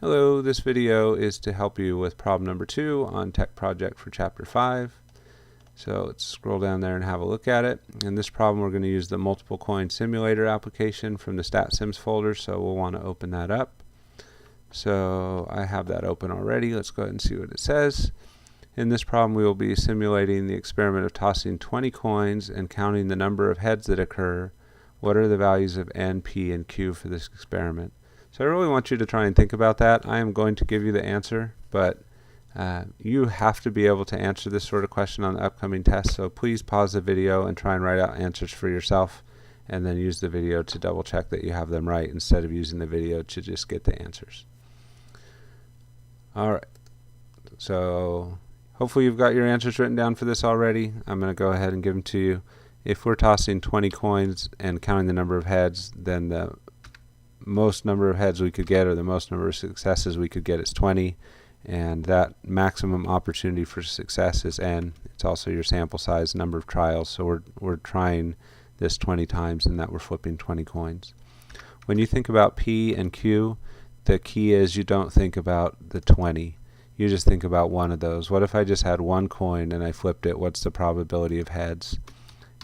Hello, this video is to help you with problem number 2 on Tech Project for Chapter 5. So let's scroll down there and have a look at it. In this problem we're going to use the multiple coin simulator application from the StatSims folder, so we'll want to open that up. So I have that open already. Let's go ahead and see what it says. In this problem we will be simulating the experiment of tossing 20 coins and counting the number of heads that occur. What are the values of N, P, and Q for this experiment? So I really want you to try and think about that. I am going to give you the answer, but you have to be able to answer this sort of question on the upcoming test, so please pause the video and try and write out answers for yourself and then use the video to double check that you have them right instead of using the video to just get the answers. Alright, so hopefully you've got your answers written down for this already. I'm going to go ahead and give them to you. If we're tossing 20 coins and counting the number of heads, then the most number of heads we could get, or the most number of successes we could get, is 20, and that maximum opportunity for success is N. It's also your sample size, number of trials, so we're trying this 20 times and that we're flipping 20 coins. When you think about P and Q, the key is you don't think about the 20. You just think about one of those. What if I just had one coin and I flipped it? What's the probability of heads?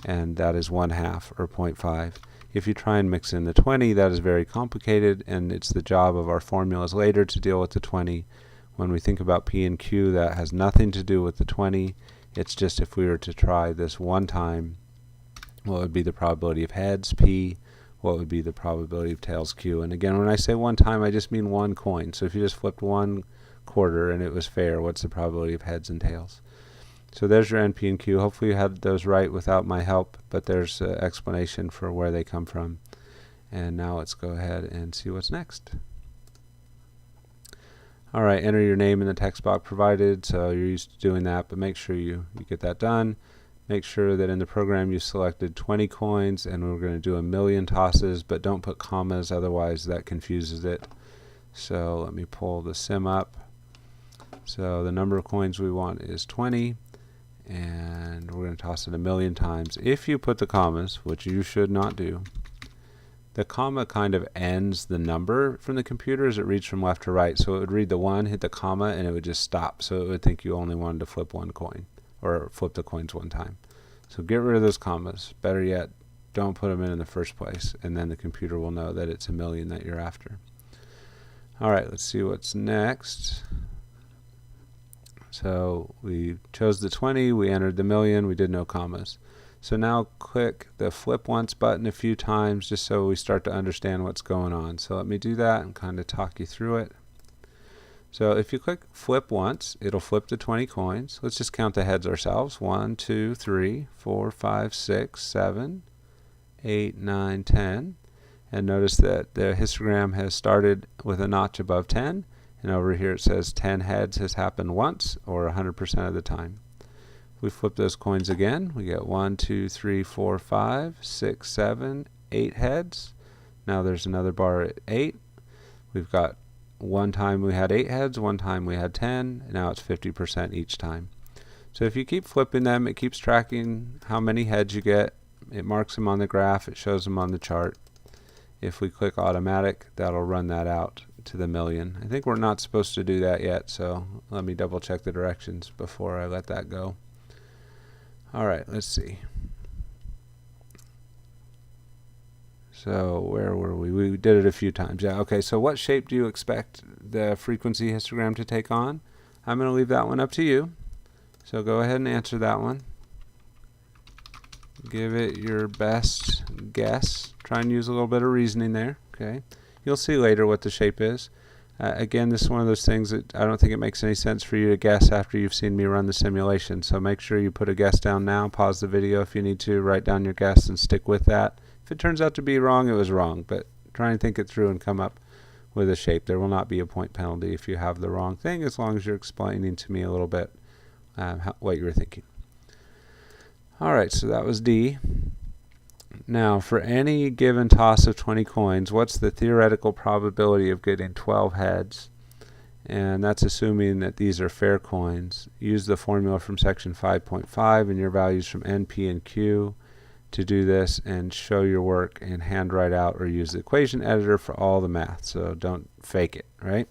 And that is 1/2, or 0.5. If you try and mix in the 20, that is very complicated, and it's the job of our formulas later to deal with the 20. When we think about P and Q, that has nothing to do with the 20. It's just if we were to try this one time, what would be the probability of heads, P? What would be the probability of tails, Q? And again, when I say one time, I just mean one coin. So if you just flipped one quarter and it was fair, what's the probability of heads and tails? So there's your N, P, and Q. Hopefully you had those right without my help, but there's an explanation for where they come from. And now let's go ahead and see what's next. Alright, enter your name in the text box provided, so you're used to doing that, but make sure you get that done. Make sure that in the program you selected 20 coins, and we're going to do 1,000,000 tosses, but don't put commas, otherwise that confuses it. So let me pull the sim up. So the number of coins we want is 20. And we're going to toss it 1,000,000 times. If you put the commas, which you should not do, the comma kind of ends the number from the computer as it reads from left to right. So it would read the 1, hit the comma, and it would just stop. So it would think you only wanted to flip one coin, or flip the coins one time. So get rid of those commas. Better yet, don't put them in the first place, and then the computer will know that it's 1,000,000 that you're after. Alright, let's see what's next. So we chose the 20, we entered the 1,000,000, we did no commas. So now click the flip once button a few times just so we start to understand what's going on. So let me do that and kind of talk you through it. So if you click flip once, it'll flip the 20 coins. Let's just count the heads ourselves. 1, 2, 3, 4, 5, 6, 7, 8, 9, 10. And notice that the histogram has started with a notch above 10. And over here it says 10 heads has happened once, or 100% of the time. If we flip those coins again, we get 1, 2, 3, 4, 5, 6, 7, 8 heads. Now there's another bar at 8. We've got one time we had 8 heads, one time we had 10, and now it's 50% each time. So if you keep flipping them, it keeps tracking how many heads you get. It marks them on the graph, it shows them on the chart. If we click automatic, that'll run that out to the 1,000,000. I think we're not supposed to do that yet, so let me double check the directions before I let that go. Alright, let's see. So where were we? We did it a few times. Yeah, okay, so what shape do you expect the frequency histogram to take on? I'm going to leave that one up to you. So go ahead and answer that one. Give it your best guess. Try and use a little bit of reasoning there. Okay. You'll see later what the shape is. Again, this is one of those things that I don't think it makes any sense for you to guess after you've seen me run the simulation. So make sure you put a guess down now. Pause the video if you need to. Write down your guess and stick with that. If it turns out to be wrong, it was wrong. But try and think it through and come up with a shape. There will not be a point penalty if you have the wrong thing, as long as you're explaining to me a little bit what you were thinking. Alright, so that was D. Now, for any given toss of 20 coins, what's the theoretical probability of getting 12 heads? And that's assuming that these are fair coins. Use the formula from section 5.5 and your values from N, P, and Q to do this, and show your work and handwrite out or use the equation editor for all the math. So don't fake it, right?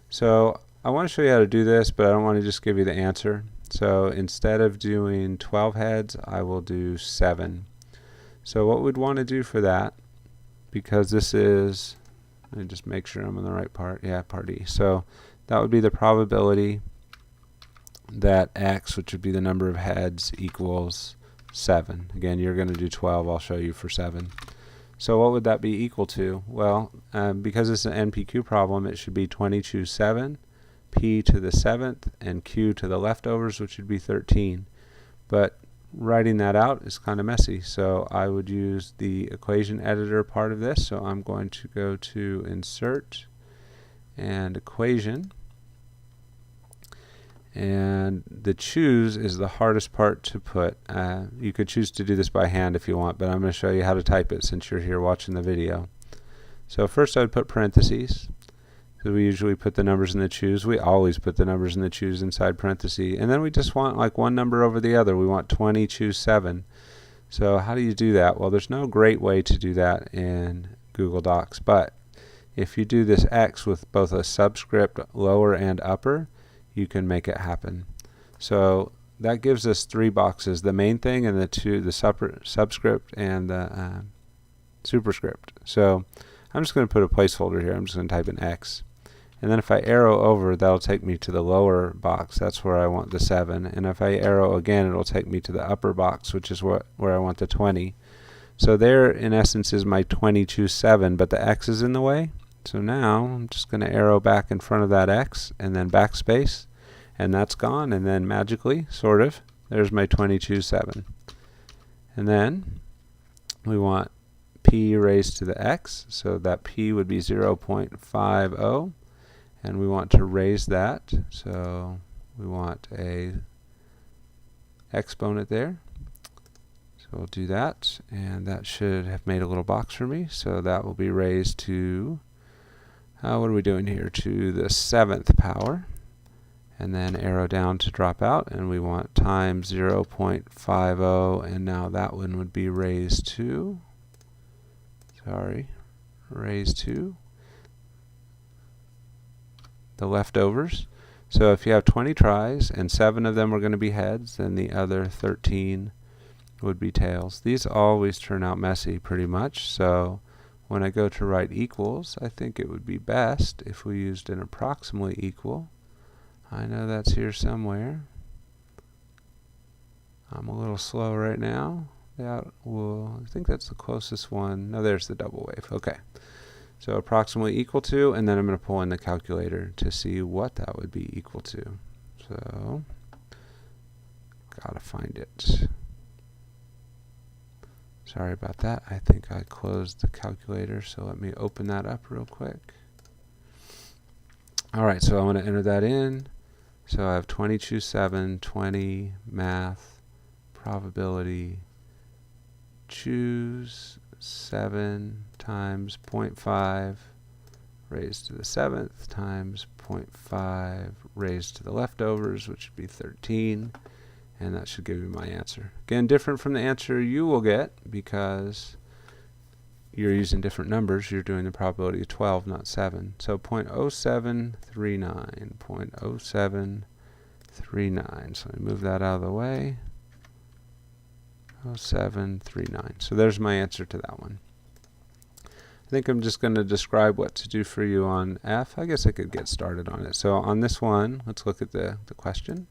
So I want to show you how to do this, but I don't want to just give you the answer. So instead of doing 12 heads, I will do 7. So what we'd want to do for that, because this is, let me just make sure I'm on the right part. Yeah, part E. So that would be the probability that x, which would be the number of heads, equals 7. Again, you're going to do 12. I'll show you for 7. So what would that be equal to? Well, because it's an NPQ problem, it should be 20 choose 7, p to the 7th, and q to the leftovers, which would be 13. But writing that out is kind of messy, so I would use the equation editor part of this. So I'm going to go to Insert and Equation. And the choose is the hardest part to put. You could choose to do this by hand if you want, but I'm going to show you how to type it since you're here watching the video. So first I would put parentheses. So we usually put the numbers in the choose. We always put the numbers in the choose inside parentheses. And then we just want like one number over the other. We want 20 choose 7. So how do you do that? Well, there's no great way to do that in Google Docs, but if you do this X with both a subscript lower and upper, you can make it happen. So that gives us 3 boxes, the main thing and the subscript and the superscript. So I'm just going to put a placeholder here. I'm just going to type in X. And then if I arrow over, that'll take me to the lower box. That's where I want the 7. And if I arrow again, it'll take me to the upper box, which is where I want the 20. So there, in essence, is my 20 choose 7, but the X is in the way. So now I'm just going to arrow back in front of that X and then backspace, and that's gone, and then magically, sort of, there's my 20 choose 7. And then we want p raised to the x, so that p would be 0.50, and we want to raise that, so we want a exponent there. So we'll do that, and that should have made a little box for me, so that will be raised to what are we doing here? To the 7th power, and then arrow down to drop out, and we want times 0.50, and now that one would be raised to, raised to the leftovers. So if you have 20 tries and 7 of them are going to be heads, then the other 13 would be tails. These always turn out messy pretty much, so when I go to write equals, I think it would be best if we used an approximately equal. I know that's here somewhere. I'm a little slow right now. I think that's the closest one. No, there's the double wave. Okay. So approximately equal to, and then I'm going to pull in the calculator to see what that would be equal to. So, gotta find it. Sorry about that. I think I closed the calculator, so let me open that up real quick. Alright, so I want to enter that in. So I have 20 choose 7, 20, math, probability, choose 7 times 0.5 raised to the 7th times 0.5 raised to the leftovers, which would be 13. And that should give you my answer. Again, different from the answer you will get because you're using different numbers. You're doing the probability of 12, not 7. So 0.0739, 0.0739. So let me move that out of the way. 0739. So there's my answer to that one. I think I'm just going to describe what to do for you on F. I guess I could get started on it. So on this one, let's look at the question.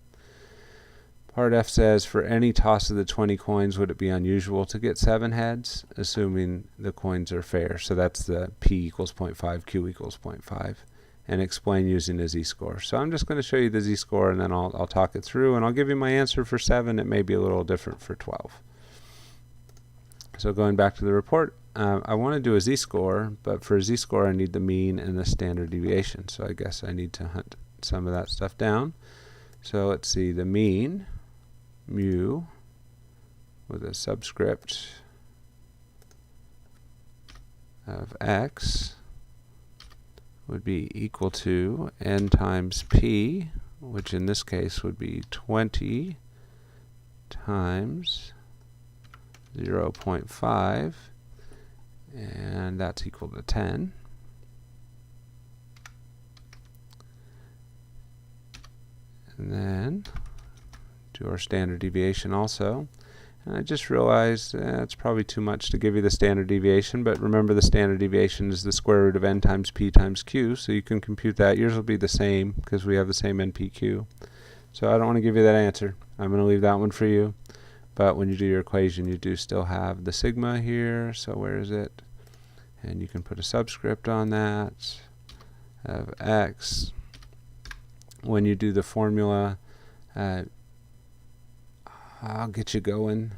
Part F says, for any toss of the 20 coins, would it be unusual to get 7 heads, assuming the coins are fair? So that's the P equals 0.5, Q equals 0.5, and explain using a z-score. So I'm just going to show you the z-score, and then I'll talk it through, and I'll give you my answer for 7. It may be a little different for 12. So going back to the report, I want to do a z-score, but for a z-score I need the mean and the standard deviation. So I guess I need to hunt some of that stuff down. So let's see, the mean, mu, with a subscript of x would be equal to n times p, which in this case would be 20 times 0.5, and that's equal to 10. And then do our standard deviation also. And I just realized it's probably too much to give you the standard deviation, but remember the standard deviation is the square root of n times p times q, so you can compute that. Yours will be the same because we have the same npq. So I don't want to give you that answer. I'm going to leave that one for you. But when you do your equation, you do still have the sigma here. So where is it? And you can put a subscript on that of x. When you do the formula, I'll get you going.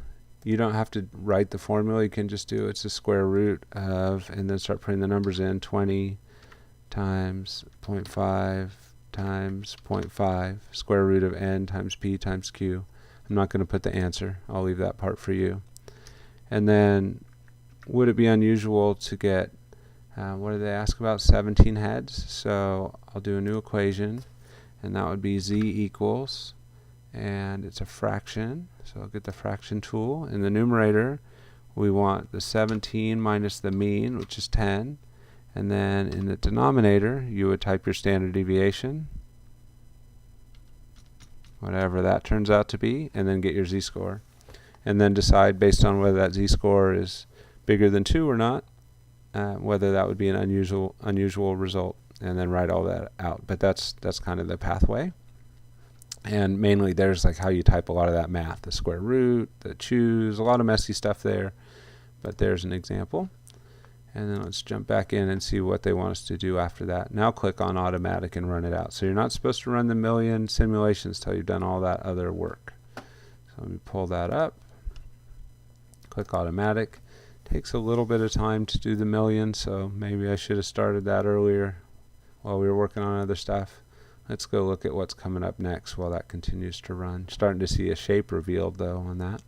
You don't have to write the formula. You can just do it's the square root of, and then start putting the numbers in. 20 times 0.5 times 0.5, square root of n times p times q. I'm not going to put the answer. I'll leave that part for you. And then, would it be unusual to get, what did they ask about? 17 heads. So I'll do a new equation, and that would be z equals, and it's a fraction, so I'll get the fraction tool. In the numerator, we want the 17 minus the mean, which is 10, and then in the denominator, you would type your standard deviation, whatever that turns out to be, and then get your z-score. And then decide, based on whether that z-score is bigger than 2 or not, whether that would be an unusual result, and then write all that out. But that's kind of the pathway. And mainly there's like how you type a lot of that math, the square root, the choose, a lot of messy stuff there. But there's an example. And then let's jump back in and see what they want us to do after that. Now click on automatic and run it out. So you're not supposed to run the million simulations till you've done all that other work. So let me pull that up. Click automatic. Takes a little bit of time to do the million, so maybe I should have started that earlier while we were working on other stuff. Let's go look at what's coming up next while that continues to run. Starting to see a shape revealed though on that.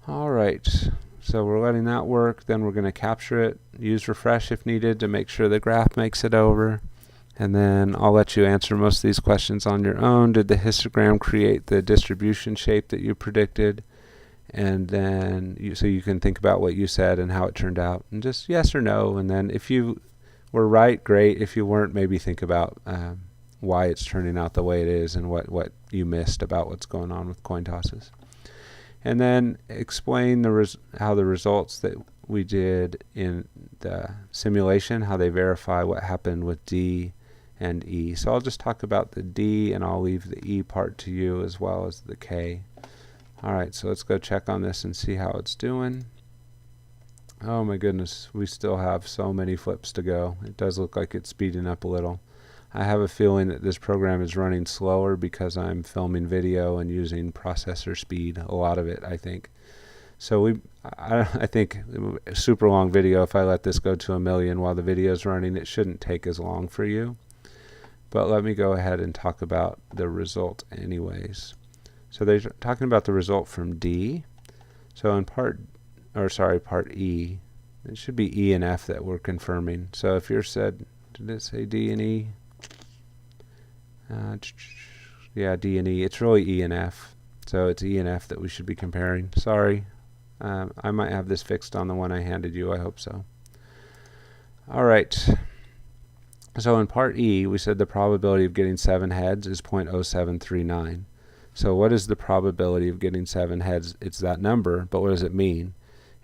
Alright, so we're letting that work, then we're going to capture it, use refresh if needed to make sure the graph makes it over, and then I'll let you answer most of these questions on your own. Did the histogram create the distribution shape that you predicted? And then so you can think about what you said and how it turned out, and just yes or no. And then if you were right, great. If you weren't, maybe think about why it's turning out the way it is and what you missed about what's going on with coin tosses. And then explain how the results that we did in the simulation, how they verify what happened with D and E. So I'll just talk about the D, and I'll leave the E part to you as well as the K. Alright, so let's go check on this and see how it's doing. Oh my goodness, we still have so many flips to go. It does look like it's speeding up a little. I have a feeling that this program is running slower because I'm filming video and using processor speed, a lot of it, I think. So I think a super long video, if I let this go to 1 million while the video is running, it shouldn't take as long for you. But let me go ahead and talk about the result anyways. So they're talking about the result from D. So in part E, it should be E and F that we're confirming. So if yours said, did it say D and E? Yeah, D and E. It's really E and F. So it's E and F that we should be comparing. Sorry. I might have this fixed on the one I handed you. I hope so. All right. So in part E, we said the probability of getting 7 heads is 0.0739. So what is the probability of getting 7 heads? It's that number, but what does it mean?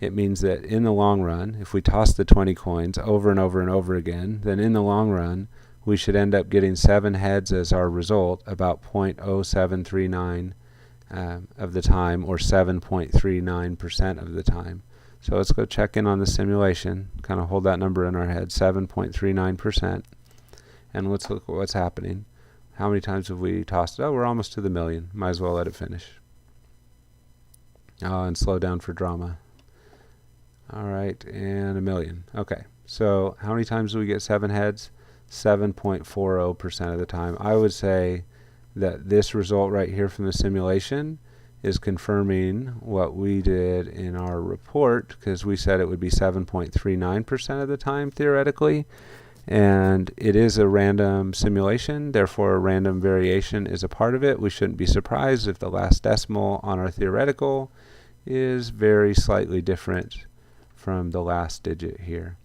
It means that in the long run, if we toss the 20 coins over and over and over again, then in the long run, we should end up getting 7 heads as our result about 0.0739 of the time, or 7.39% of the time. So let's go check in on the simulation, kind of hold that number in our head, 7.39%, and let's look at what's happening. How many times have we tossed it? Oh, we're almost to the million. Might as well let it finish. Oh, and slow down for drama. Alright, and 1 million. Okay, so how many times do we get 7 heads? 7.40% of the time. I would say that this result right here from the simulation is confirming what we did in our report, because we said it would be 7.39% of the time theoretically, and it is a random simulation, therefore a random variation is a part of it. We shouldn't be surprised if the last decimal on our theoretical is very slightly different from the last digit here.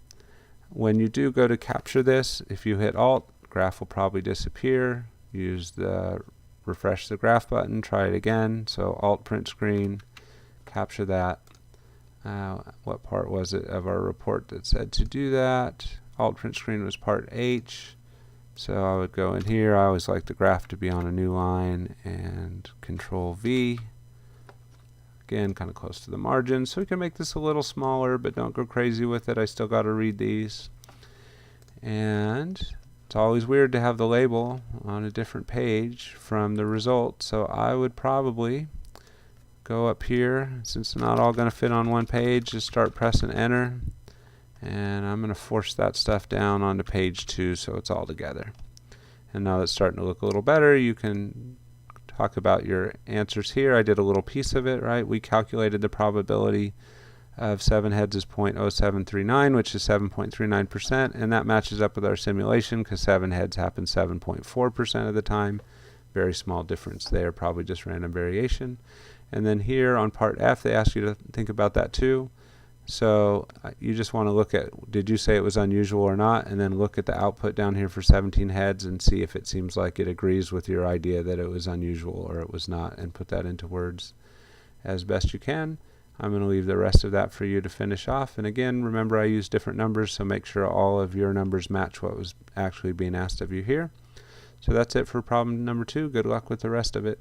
When you do go to capture this, if you hit Alt, graph will probably disappear. use the refresh the graph button, try it again. So Alt print screen, capture that. What part was it of our report that said to do that? Alt print screen was part H. So I would go in here. I always like the graph to be on a new line, and Control V. Again, kind of close to the margin. So we can make this a little smaller, but don't go crazy with it. I still got to read these. And it's always weird to have the label on a different page from the result. So I would probably go up here, since they're not all going to fit on one page, just start pressing enter. And I'm going to force that stuff down onto page 2 so it's all together. And now it's starting to look a little better. You can talk about your answers here. I did a little piece of it, right? We calculated the probability of 7 heads is 0.0739, which is 7.39%, and that matches up with our simulation because 7 heads happen 7.4% of the time. Very small difference there, probably just random variation. And then here on part F, they ask you to think about that too. So you just want to look at, did you say it was unusual or not, and then look at the output down here for 17 heads and see if it seems like it agrees with your idea that it was unusual or it was not, and put that into words as best you can. I'm going to leave the rest of that for you to finish off. And again, remember I use different numbers, so make sure all of your numbers match what was actually being asked of you here. So that's it for problem number 2. Good luck with the rest of it.